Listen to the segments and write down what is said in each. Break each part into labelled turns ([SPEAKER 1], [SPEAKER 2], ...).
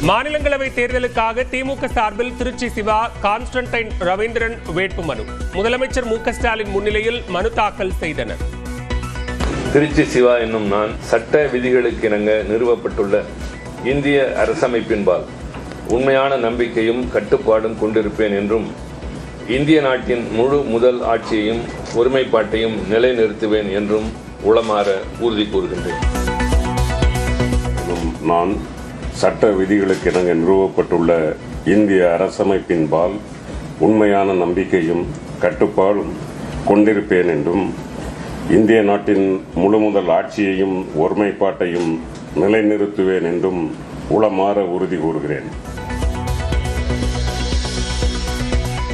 [SPEAKER 1] மாநிலங்களவை தேர்தலுக்காக திமுக சார்பில் திருச்சி சிவா, கான்ஸ்டன்டைன் ரவீந்திரன் வேட்புமனு முதலமைச்சர் மு.க.ஸ்டாலின் முன்னிலையில் மனு தாக்கல் செய்தனர்.
[SPEAKER 2] திருச்சி சிவா என்னும் நான் சட்ட விதிகளுக்கு இணங்க நிறுவப்பட்டுள்ள இந்திய அரசமைப்பின்பால் உண்மையான நம்பிக்கையும் கட்டுப்பாடும் கொண்டிருப்பேன் என்றும் இந்திய நாட்டின் முழு முதல் ஆட்சியையும் ஒருமைப்பாட்டையும் நிலைநிறுத்துவேன் என்றும் உளமாற உறுதி கூறுகின்றேன்.
[SPEAKER 3] நான் சட்ட விதிகளுக்கு இணங்க நிறுவப்பட்டுள்ள இந்திய அரசமைப்பின்பால் உண்மையான நம்பிக்கையும் கட்டுப்பாடும் கொண்டிருப்பேன் என்றும் இந்திய நாட்டின் முழு முதல் ஆட்சியையும் ஒருமைப்பாட்டையும் நிலைநிறுத்துவேன் என்றும் உளமாற உறுதி கூறுகிறேன்.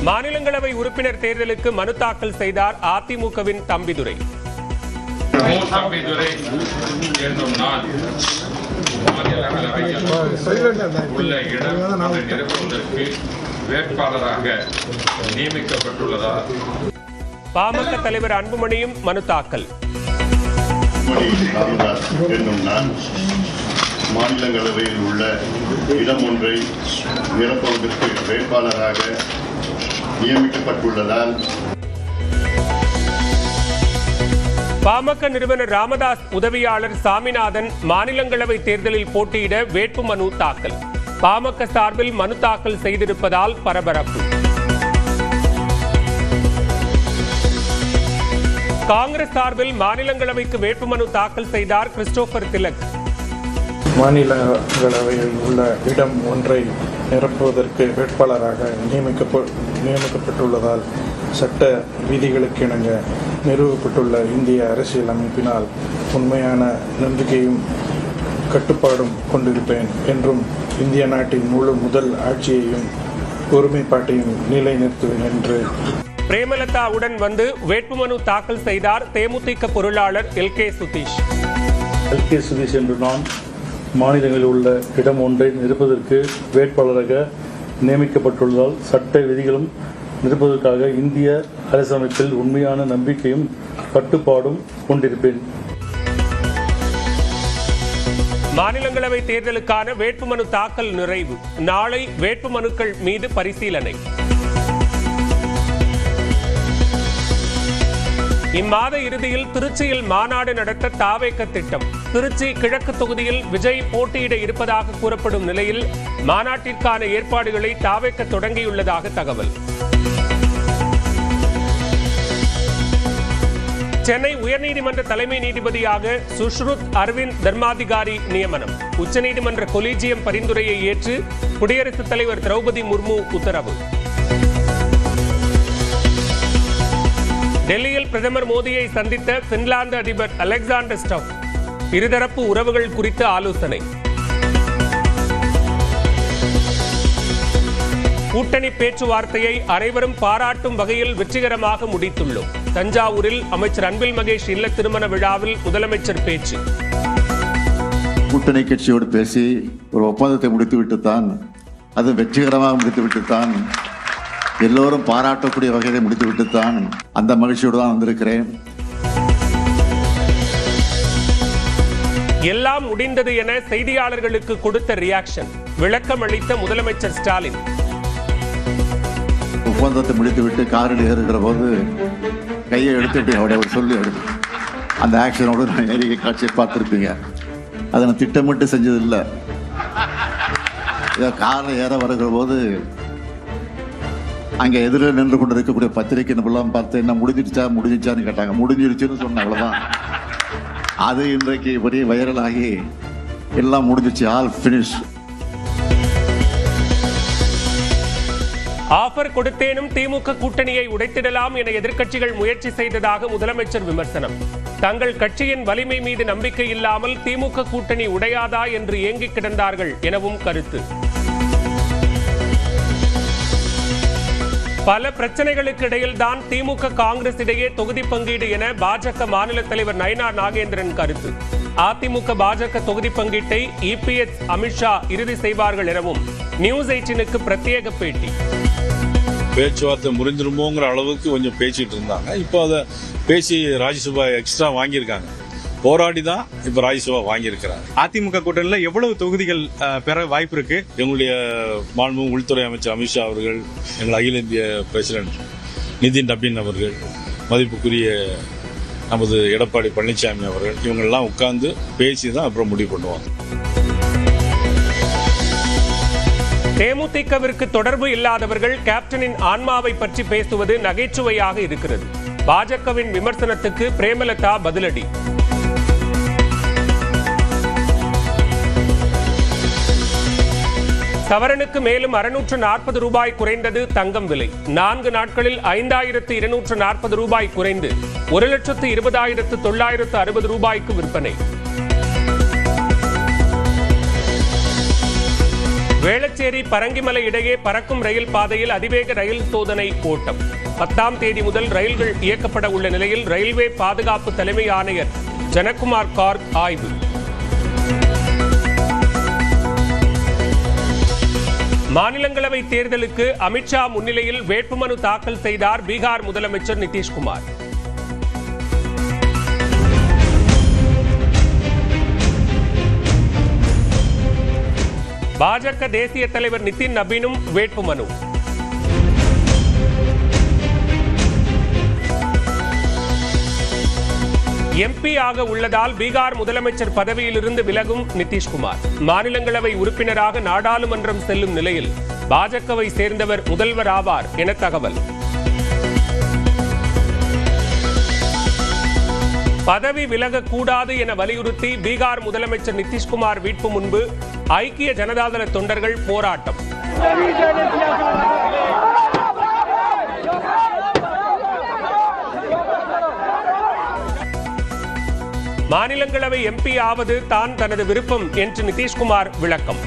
[SPEAKER 1] மாநிலங்களவை உறுப்பினர் தேர்தலுக்கு மனு தாக்கல் செய்தார் அதிமுகவின் தம்பிதுரை.
[SPEAKER 4] உள்ள இடம் நிரப்புவதற்கு வேட்பாளராக நியமிக்கப்பட்டுள்ளதால்
[SPEAKER 1] பாமக தலைவர் அன்புமணியும் மனு தாக்கல்.
[SPEAKER 5] என்னும் நான் மாநிலங்களவையில் உள்ள இடம் ஒன்றை நிரப்புவதற்கு வேட்பாளராக நியமிக்கப்பட்டுள்ளதால்
[SPEAKER 1] பாமக நிறுவனர் ராமதாஸ் உதவியாளர் சாமிநாதன் மாநிலங்களவை தேர்தலில் போட்டியிட வேட்புமனு தாக்கல். பாமக சார்பில் மனு தாக்கல் செய்திருப்பதால் பரபரப்பு. காங்கிரஸ் சார்பில் மாநிலங்களவைக்கு வேட்புமனு தாக்கல் செய்தார் கிறிஸ்டோபர் திலக்.
[SPEAKER 6] மாநிலங்களவையில் உள்ள இடம் ஒன்றை நிரப்புவதற்கு வேட்பாளராக நியமிக்கப்பட்டுள்ளதால் சட்ட விதிகளுக்கு இணங்க நிறுவப்பட்டுள்ள இந்திய அரசியல் அமைப்பினால் உண்மையான நம்பிக்கையும் கட்டுப்பாடும் கொண்டிருப்பேன் என்றும் இந்திய நாட்டின் முழு முதல் ஆட்சியையும் ஒருமைப்பாட்டையும் நிலைநிறுத்துவேன் என்று
[SPEAKER 1] பிரேமலதாவுடன் வந்து வேட்புமனு தாக்கல் செய்தார் தேமுதிக பொருளாளர் எல்.கே. சுதீஷ்.
[SPEAKER 7] எல்.கே. சுதீஷ் என்று நான் மாநிலங்களில் உள்ள இடம் ஒன்றை நிரப்புவதற்கு வேட்பாளராக நியமிக்கப்பட்டுள்ளதால் சட்ட விதிகளும் நிரப்புவதற்காக இந்திய அரசமைப்பில் உண்மையான நம்பிக்கையும் கட்டுப்பாடும் கொண்டிருப்பேன்.
[SPEAKER 1] மாநிலங்களவை தேர்தலுக்கான வேட்புமனு தாக்கல் நிறைவு. நாளை வேட்புமனுக்கள் மீது பரிசீலனை. இம்மாத இறுதியில் திருச்சியில் மாநாடு நடத்த தாவேக திட்டம். திருச்சி கிழக்கு தொகுதியில் விஜய் போட்டியிட இருப்பதாக கூறப்படும் நிலையில் மாநாட்டிற்கான ஏற்பாடுகளை தாவேக தொடங்கியுள்ளதாக தகவல். சென்னை உயர்நீதிமன்ற தலைமை நீதிபதியாக சுஷ்ருத் அரவிந்த் தர்மாதிகாரி நியமனம். உச்சநீதிமன்ற கொலீஜியம் பரிந்துரையை ஏற்று குடியரசுத் தலைவர் திரௌபதி முர்மு உத்தரவு. டெல்லியில் பிரதமர் மோடியை சந்தித்த பின்லாந்து அதிபர் அலெக்சாண்டர் ஸ்டவ். இருதரப்பு உறவுகள் குறித்து ஆலோசனை. கூட்டணி பேச்சுவார்த்தையை அனைவரும் பாராட்டும் வகையில் வெற்றிகரமாக முடித்துள்ளோம். தஞ்சாவூரில் அமைச்சர் அன்பில் மகேஷ் இல்ல திருமண விழாவில் முதலமைச்சர் பேச்சு.
[SPEAKER 8] கூட்டணி கட்சியோடு பேசி ஒரு ஒப்பந்தத்தை முடித்துவிட்டுத்தான், அது வெற்றிகரமாக முடித்துவிட்டுத்தான், எல்லோரும் பாராட்டக்கூடிய வகையை முடித்துவிட்டுத்தான் அந்த மகிழ்ச்சியோடு தான் வந்திருக்கிறேன்.
[SPEAKER 1] எல்லாம் முடிந்தது என செய்தியாளர்களுக்கு கொடுத்த ரியாக்ஷன். விளக்கம் அளித்த முதலமைச்சர் ஸ்டாலின்.
[SPEAKER 8] ஒப்பந்தத்தை முடித்துவிட்டு காரில் ஏறுகிற போது கையை எடுத்துட்டு அவருடைய சொல்லி அந்த ஆக்ஷனோடு நான் ஏறிய காட்சியை பார்த்துருப்பீங்க. அதை நான் திட்டமிட்டு செஞ்சது இல்லை. காரில் ஏற வருகிற போது அங்கே எதிரில் நின்று கொண்டு இருக்கக்கூடிய பத்திரிகை நபர்லாம் பார்த்து என்ன முடிஞ்சிச்சான்னு கேட்டாங்க. முடிஞ்சிருச்சுன்னு சொன்ன அவ்வளோதான். அது இன்றைக்கு பெரிய வைரலாகி எல்லாம் முடிஞ்சிச்சு, ஆல் ஃபினிஷ்.
[SPEAKER 1] ஆஃபர் கொடுத்தேனும் திமுக கூட்டணியை உடைத்திடலாம் என எதிர்க்கட்சிகள் முயற்சி செய்ததாக முதலமைச்சர் விமர்சனம். தங்கள் கட்சியின் வலிமை மீது நம்பிக்கை இல்லாமல் திமுக கூட்டணி உடையாதா என்று ஏங்கிக் கிடந்தார்கள் எனவும் கருத்து. பல பிரச்சனைகளுக்கு இடையில்தான் திமுக காங்கிரஸ் இடையே தொகுதி பங்கீடு என பாஜக மாநில தலைவர் நயினார் நாகேந்திரன் கருத்து. அதிமுக பாஜக தொகுதி பங்கீட்டை இபிஎஸ் அமித்ஷா இறுதி செய்வார்கள் எனவும் நியூஸ் 18க்கு பிரத்யேக பேட்டி.
[SPEAKER 9] பேச்சுவார்த்தை முறிஞ்சிருமோங்கிற அளவுக்கு கொஞ்சம் பேசிட்டு இருந்தாங்க. இப்போ அதை பேசி ராஜ்யசபா எக்ஸ்ட்ரா வாங்கியிருக்காங்க. போராடி தான் இப்ப ராஜ்யசபா வாங்கியிருக்கிறார்.
[SPEAKER 6] அதிமுக கூட்டணியில் எவ்வளவு தொகுதிகள் பெற வாய்ப்பு இருக்கு?
[SPEAKER 9] எங்களுடைய மாண்பு உள்துறை அமைச்சர் அமித்ஷா அவர்கள், எங்கள் அகில இந்திய பிரசிடென்ட் நிதின் நபீன் அவர்கள், மதிப்புக்குரிய நமது எடப்பாடி பழனிசாமி அவர்கள், இவங்கெல்லாம் உட்கார்ந்து பேசி தான் அப்புறம் முடிவு பண்ணுவாங்க.
[SPEAKER 1] தேமுதிகவிற்கு தொடர்பு இல்லாதவர்கள் கேப்டனின் ஆன்மாவை பற்றி பேசுவது நகைச்சுவையாக இருக்கிறது. பாஜகவின் விமர்சனத்துக்கு பிரேமலதா பதிலடி. சவரனுக்கு மேலும் 640 ரூபாய் குறைந்தது தங்கம் விலை. 4 நாட்களில் 5240 ரூபாய் குறைந்து 1,20,960 ரூபாய்க்கு விற்பனை. வேளச்சேரி பரங்கிமலை இடையே பறக்கும் ரயில் பாதையில் அதிவேக ரயில் சோதனை ஓட்டம். 10ஆம் தேதி முதல் ரயில்கள் இயக்கப்பட உள்ள நிலையில் ரயில்வே பாதுகாப்பு தலைமை ஆணையர் ஜனகுமார் கார்க் ஆய்வு. மாநிலங்களவை தேர்தலுக்கு அமித்ஷா முன்னிலையில் வேட்புமனு தாக்கல் செய்தார் பீகார் முதலமைச்சர் நிதிஷ்குமார். பாஜக தேசிய தலைவர் நிதின் நபீனும் வேட்புமனு. எம்பி ஆக உள்ளதால் பீகார் முதலமைச்சர் பதவியிலிருந்து விலகும் நிதிஷ்குமார். மாநிலங்களவை உறுப்பினராக நாடாளுமன்றம் செல்லும் நிலையில் பாஜகவை சேர்ந்தவர் முதல்வர் ஆவார் என தகவல். பதவி விலகக்கூடாது என வலியுறுத்தி பீகார் முதலமைச்சர் நிதிஷ்குமார் வீட்டு முன்பு ஐக்கிய ஜனதாதள தொண்டர்கள் போராட்டம். மாநிலங்களவை எம்பி ஆவது தான் தனது விருப்பம் என்று நிதிஷ்குமார் விளக்கம்.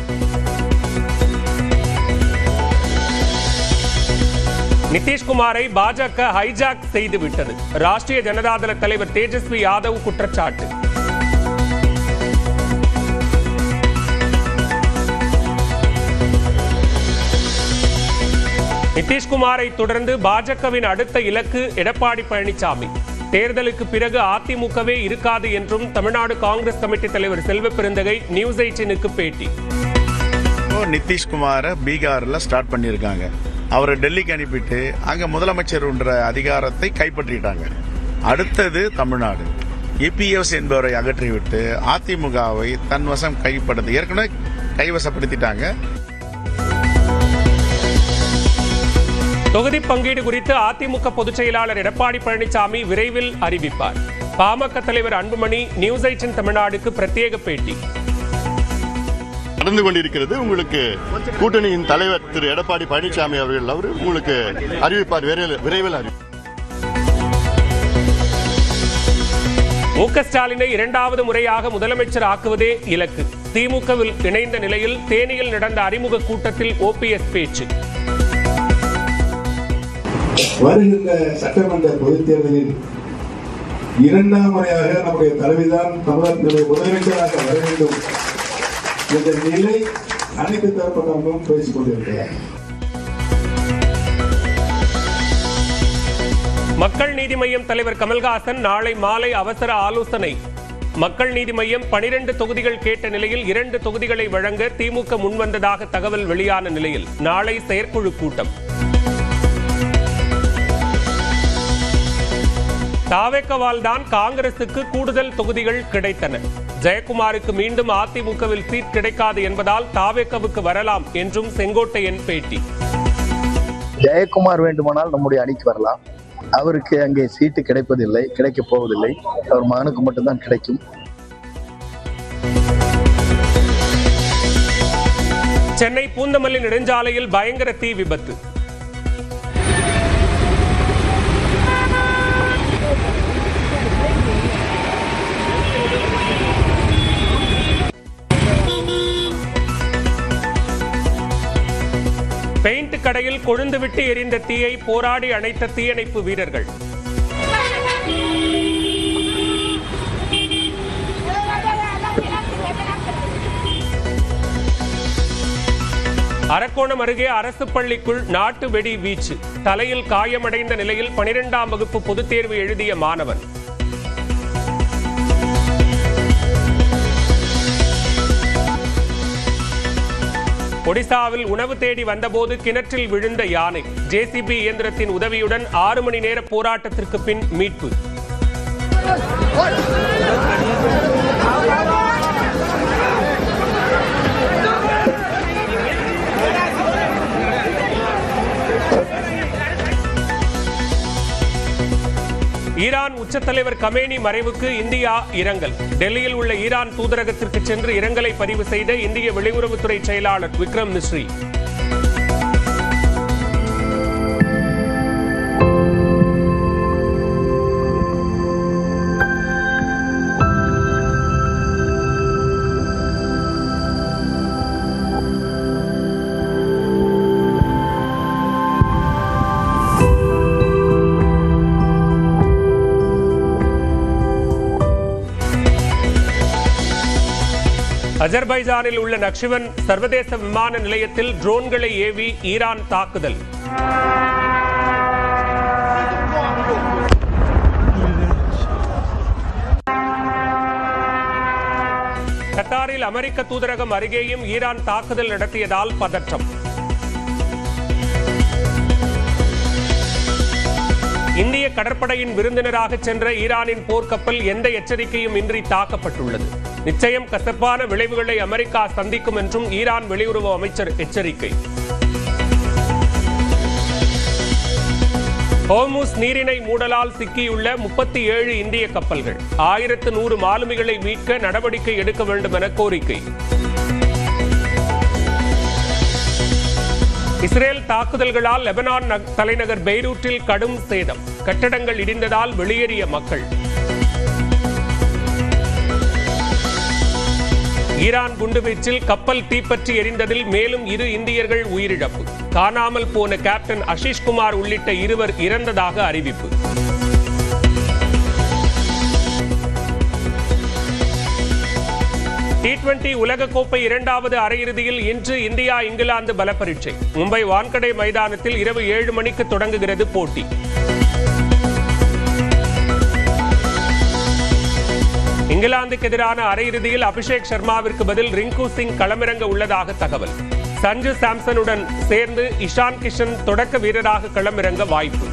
[SPEAKER 1] நிதிஷ்குமாரை பாஜக ஹைஜாக் செய்துவிட்டது. ராஷ்டிரிய ஜனதாதள தலைவர் தேஜஸ்வி யாதவ் குற்றச்சாட்டு. நிதிஷ்குமாரை தொடர்ந்து பாஜகவின் அடுத்த இலக்கு எடப்பாடி பழனிசாமி. தேர்தலுக்கு பிறகு அதிமுகவே இருக்காது என்றும் தமிழ்நாடு காங்கிரஸ் கமிட்டி தலைவர் செல்வ பெருந்தகை நியூஸ் 18க்கு பேட்டி.
[SPEAKER 10] நிதிஷ்குமாரை பீகார்ல ஸ்டார்ட் பண்ணியிருக்காங்க. அவரை டெல்லிக்கு அனுப்பிட்டு அங்க முதலமைச்சர் என்ற அதிகாரத்தை கைப்பற்றிட்டாங்க. அடுத்தது தமிழ்நாடு. இபிஎஸ் என்பவரை அகற்றிவிட்டு அதிமுகவை தன்வசம் கைப்படுத்தி ஏற்கனவே கைவசப்படுத்திட்டாங்க.
[SPEAKER 1] தொகுதி பங்கீடு குறித்து அதிமுக பொதுச் செயலாளர் எடப்பாடி பழனிசாமி விரைவில் அறிவிப்பார். பாமக தலைவர் அன்புமணி நியூஸ் 18 தமிழ்நாடுக்கு பிரத்யேக பேட்டி.
[SPEAKER 5] நடந்து கொண்டிருக்கிறது. உங்களுக்கு கூட்டணியின் தலைவர் திரு எடப்பாடி பழனிசாமி அவர்கள் உங்களுக்கு அறிவிப்பார், விரைவில் அறிவிப்பார்.
[SPEAKER 1] மு.க. ஸ்டாலினை 2வது முறையாக முதலமைச்சர் ஆக்குவதே இலக்கு. திமுகவில் இணைந்த நிலையில் தேனியில் நடந்த அறிமுக கூட்டத்தில் ஓபிஎஸ் பேச்சு.
[SPEAKER 11] வருகின்ற சட்டமன்ற பொதுத் தேர்தலில் 2ஆம் முறையாக நம்முடைய தலைவிதான் தமிழகத்தினுடைய முதலமைச்சராக வர வேண்டும் என்ற நிலை அனைத்து தரப்பட்டவர்களும் பேசிக் கொண்டிருக்கிறார்.
[SPEAKER 1] மக்கள் நீதி மய்யம் தலைவர் கமல்ஹாசன் நாளை மாலை அவசர ஆலோசனை. மக்கள் நீதி மய்யம் 12 தொகுதிகள் கேட்ட நிலையில் 2 தொகுதிகளை வழங்க திமுக முன்வந்ததாக தகவல் வெளியான நிலையில் நாளை செயற்குழு கூட்டம். தாவேக்கவால் தான் காங்கிரசுக்கு கூடுதல் தொகுதிகள் கிடைத்தன. ஜெயக்குமாருக்கு மீண்டும் அதிமுகவில் சீட் கிடைக்காது என்பதால் தாவேக்கவுக்கு வரலாம் என்றும் செங்கோட்டையன் பேட்டி.
[SPEAKER 12] ஜெயக்குமார் வேண்டுமானால் நம்முடைய அணிக்கு வரலாம். அவருக்கு அங்கே சீட்டு கிடைப்பதில்லை, கிடைக்கப் போவதில்லை. அவர் மகனுக்கு மட்டும்தான் கிடைக்கும்.
[SPEAKER 1] சென்னை பூந்தமல்லி நெடுஞ்சாலையில் பயங்கர தீ விபத்து. பெயிண்ட் கடையில் கொழுந்துவிட்டு எரிந்த தீயை போராடி அணைத்த தீயணைப்பு வீரர்கள். அரக்கோணம் அருகே அரசு பள்ளிக்குள் நாட்டு வெடி வீச்சு. தலையில் காயமடைந்த நிலையில் 12ஆம் வகுப்பு பொதுத் தேர்வு எழுதிய மாணவன். ஒடிசாவில் உணவு தேடி வந்தபோது கிணற்றில் விழுந்த யானை. ஜேசிபி இயந்திரத்தின் உதவியுடன் 6 மணி நேர போராட்டத்திற்கு பின் மீட்பு. ஈரான் உச்சத்தலைவர் கமேனி மறைவுக்கு இந்தியா இரங்கல். டெல்லியில் உள்ள ஈரான் தூதரகத்திற்கு சென்று இரங்கலை பதிவு செய்த இந்திய வெளியுறவுத்துறை செயலாளர் விக்ரம் மிஸ்ரி. அஜர்பைஜானில் உள்ள நக்ஷிவன் சர்வதேச விமான நிலையத்தில் ட்ரோன்களை ஏவி ஈரான் தாக்குதல். கத்தாரில் அமெரிக்க தூதரகம் அருகேயும் ஈரான் தாக்குதல் நடத்தியதால் பதற்றம். இந்திய கடற்படையின் விருந்தினராக சென்ற ஈரானின் போர்க்கப்பல் எந்த எச்சரிக்கையும் இன்றி தாக்கப்பட்டுள்ளது. நிச்சயம் கசப்பான விளைவுகளை அமெரிக்கா சந்திக்கும் என்றும் ஈரான் வெளியுறவு அமைச்சர் எச்சரிக்கை. ஹோர்முஸ் நீரிணை மூடலால் சிக்கியுள்ள 37 இந்திய கப்பல்கள். 1100 மாலுமிகளை மீட்க நடவடிக்கை எடுக்க வேண்டும் என கோரிக்கை. இஸ்ரேல் தாக்குதல்களால் லெபனான் தலைநகர் பெய்ரூட்டில் கடும் சேதம். கட்டடங்கள் இடிந்ததால் வெளியேறிய மக்கள். ஈரான் குண்டுவீச்சில் கப்பல் தீப்பற்றி எரிந்ததில் மேலும் 2 இந்தியர்கள் உயிரிழப்பு. காணாமல் போன கேப்டன் அஷிஷ் குமார் உள்ளிட்ட 2 இறந்ததாக அறிவிப்பு. T20 உலகக்கோப்பை 2வது அரையிறுதியில் இன்று இந்தியா இங்கிலாந்து பல பரீட்சை. மும்பை வான்கடே மைதானத்தில் இரவு 7 மணிக்கு தொடங்குகிறது போட்டி. இங்கிலாந்துக்கு எதிரான அரையிறுதியில் அபிஷேக் சர்மாவிற்கு பதில் ரிங்கு சிங் களமிறங்க உள்ளதாக தகவல். சஞ்சு சாம்சனுடன் சேர்ந்து இஷான் கிஷன் தொடக்க வீரராக களமிறங்க வாய்ப்பு.